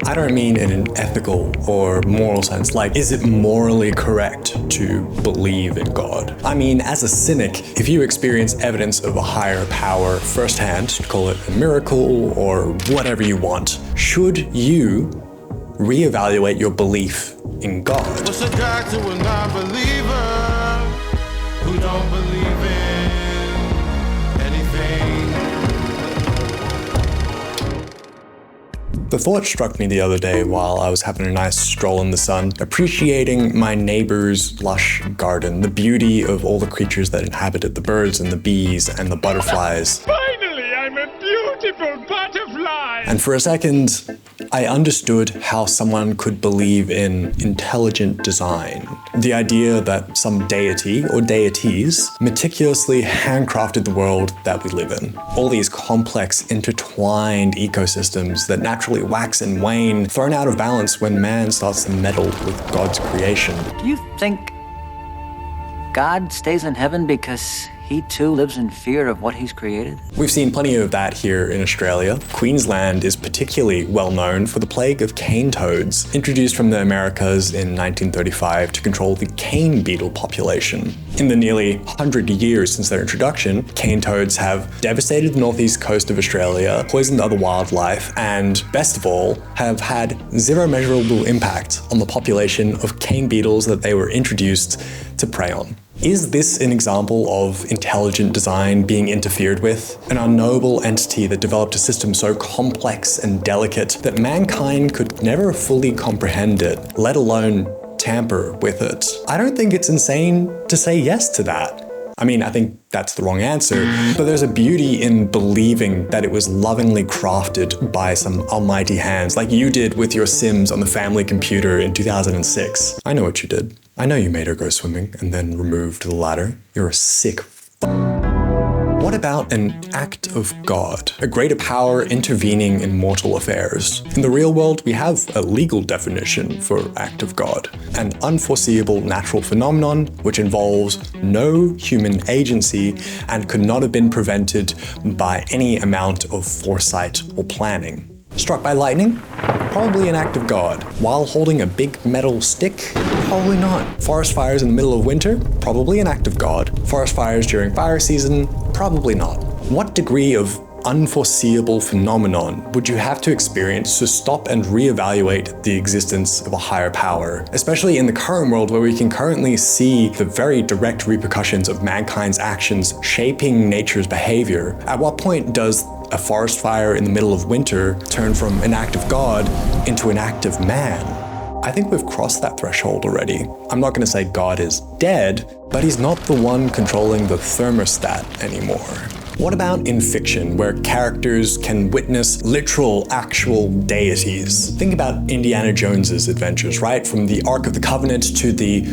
I don't mean in an ethical or moral sense, like, is it morally correct to believe in God? I mean, as a cynic, if you experience evidence of a higher power firsthand, call it a miracle or whatever you want, should you reevaluate your belief in God? What's a God to a non-believer who don't believe in anything? The thought struck me the other day while I was having a nice stroll in the sun, appreciating my neighbor's lush garden, the beauty of all the creatures that inhabited, the birds and the bees and the butterflies. Finally, I'm a beautiful butterfly! And for a second, I understood how someone could believe in intelligent design. The idea that some deity or deities meticulously handcrafted the world that we live in. All these complex, intertwined ecosystems that naturally wax and wane, thrown out of balance when man starts to meddle with God's creation. Do you think God stays in heaven because he too lives in fear of what he's created? We've seen plenty of that here in Australia. Queensland is particularly well known for the plague of cane toads, introduced from the Americas in 1935 to control the cane beetle population. In the nearly 100 years since their introduction, cane toads have devastated the northeast coast of Australia, poisoned other wildlife, and best of all, have had zero measurable impact on the population of cane beetles that they were introduced to prey on. Is this an example of intelligent design being interfered with? An unknowable entity that developed a system so complex and delicate that mankind could never fully comprehend it, let alone tamper with it? I don't think it's insane to say yes to that. I mean, I think that's the wrong answer, but there's a beauty in believing that it was lovingly crafted by some almighty hands, like you did with your Sims on the family computer in 2006. I know what you did. I know you made her go swimming and then removed the ladder. You're a sick What about an act of God? A greater power intervening in mortal affairs. In the real world, we have a legal definition for act of God. An unforeseeable natural phenomenon which involves no human agency and could not have been prevented by any amount of foresight or planning. Struck by lightning? Probably an act of God. While holding a big metal stick? Probably not. Forest fires in the middle of winter? Probably an act of God. Forest fires during fire season? Probably not. What degree of unforeseeable phenomenon would you have to experience to stop and reevaluate the existence of a higher power? Especially in the current world where we can currently see the very direct repercussions of mankind's actions shaping nature's behavior. At what point does a forest fire in the middle of winter turn from an act of God into an act of man? I think we've crossed that threshold already. I'm not going to say God is dead, but he's not the one controlling the thermostat anymore. What about in fiction, where characters can witness literal, actual deities? Think about Indiana Jones's adventures, right? From the Ark of the Covenant to the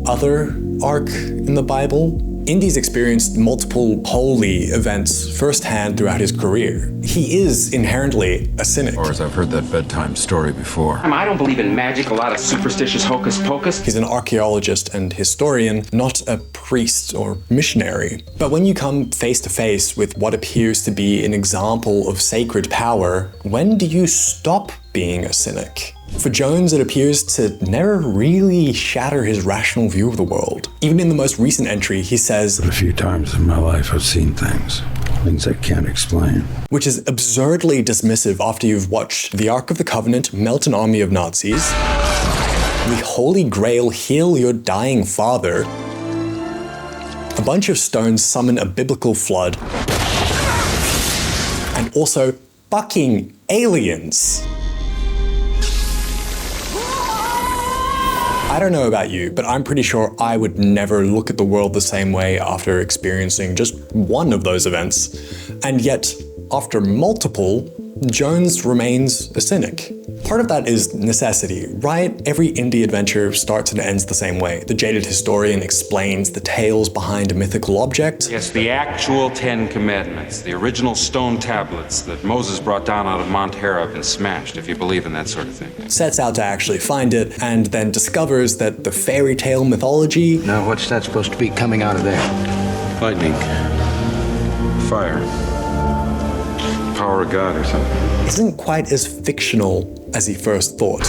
other ark in the Bible. Indy's experienced multiple holy events firsthand throughout his career. He is inherently a cynic. Or as I've heard that bedtime story before. I don't believe in magic, a lot of superstitious hocus pocus. He's an archaeologist and historian, not a priest or missionary. But when you come face to face with what appears to be an example of sacred power, when do you stop being a cynic? For Jones, it appears to never really shatter his rational view of the world. Even in the most recent entry, he says, "A few times in my life I've seen things I can't explain." Which is absurdly dismissive after you've watched the Ark of the Covenant melt an army of Nazis, the Holy Grail heal your dying father, a bunch of stones summon a biblical flood, and also fucking aliens. I don't know about you, but I'm pretty sure I would never look at the world the same way after experiencing just one of those events. And yet, after multiple, Jones remains a cynic. Part of that is necessity, right? Every indie adventure starts and ends the same way. The jaded historian explains the tales behind a mythical object. Yes, the actual 10 Commandments, the original stone tablets that Moses brought down out of Mount Hera have been smashed, if you believe in that sort of thing. Sets out to actually find it, and then discovers that the fairy tale mythology... Now, what's that supposed to be coming out of there? Lightning. Fire. Power of God or something. Isn't quite as fictional as he first thought.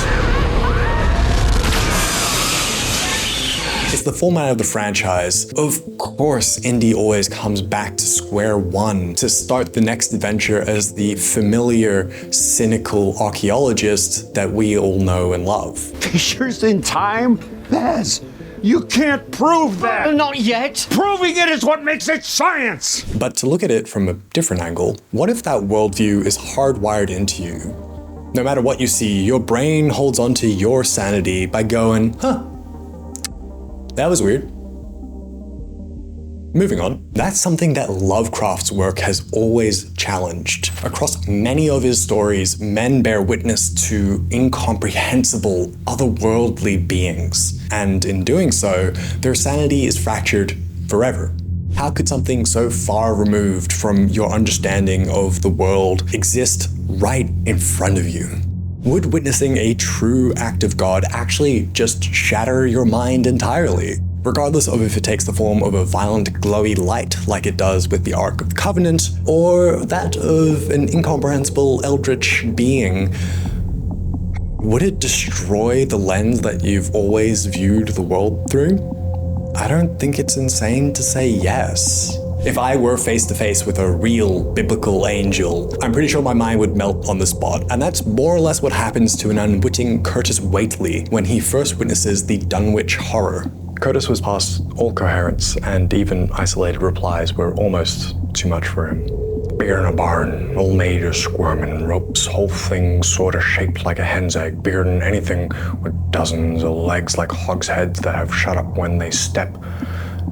It's the format of the franchise. Of course, Indy always comes back to square one to start the next adventure as the familiar, cynical archaeologist that we all know and love. Fissures in time? Baz, you can't prove that! Not yet! Proving it is what makes it science! But to look at it from a different angle, what if that worldview is hardwired into you? No matter what you see, your brain holds onto your sanity by going, huh, that was weird. Moving on, that's something that Lovecraft's work has always challenged. Across many of his stories, men bear witness to incomprehensible, otherworldly beings. And in doing so, their sanity is fractured forever. How could something so far removed from your understanding of the world exist right in front of you? Would witnessing a true act of God actually just shatter your mind entirely? Regardless of if it takes the form of a violent, glowy light like it does with the Ark of the Covenant, or that of an incomprehensible eldritch being, would it destroy the lens that you've always viewed the world through? I don't think it's insane to say yes. If I were face to face with a real biblical angel, I'm pretty sure my mind would melt on the spot. And that's more or less what happens to an unwitting Curtis Waitley when he first witnesses the Dunwich horror. Curtis was past all coherence, and even isolated replies were almost too much for him. Beer in a barn, all made of squirming ropes, whole thing sort of shaped like a hen's egg, bigger than anything, with dozens of legs like hogsheads that have shut up when they step.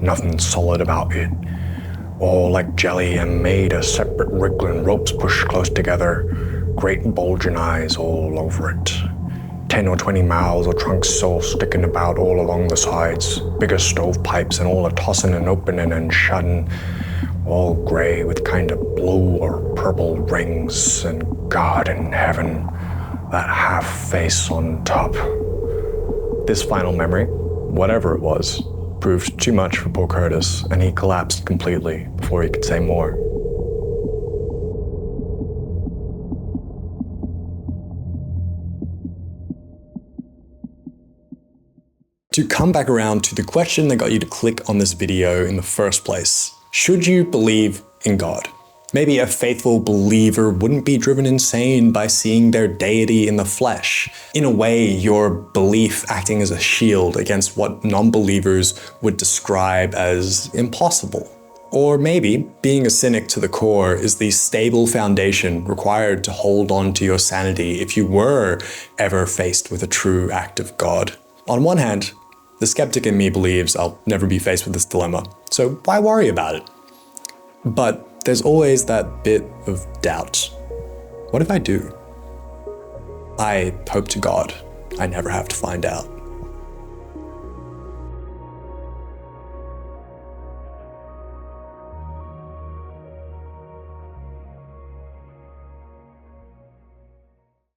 Nothing solid about it. All like jelly and made of separate wriggling ropes pushed close together. Great bulging eyes all over it. 10 or 20 mouths or trunks all sticking about all along the sides. Bigger stovepipes and all a tossing and opening and shutting. All gray with kind of blue or purple rings. And God in heaven, that half face on top. This final memory, whatever it was, proved too much for poor Curtis, and he collapsed completely before he could say more. To come back around to the question that got you to click on this video in the first place, should you believe in God? Maybe a faithful believer wouldn't be driven insane by seeing their deity in the flesh. In a way, your belief acting as a shield against what non-believers would describe as impossible. Or maybe being a cynic to the core is the stable foundation required to hold on to your sanity if you were ever faced with a true act of God. On one hand, the skeptic in me believes I'll never be faced with this dilemma, so why worry about it? But there's always that bit of doubt. What if I do? I hope to God I never have to find out.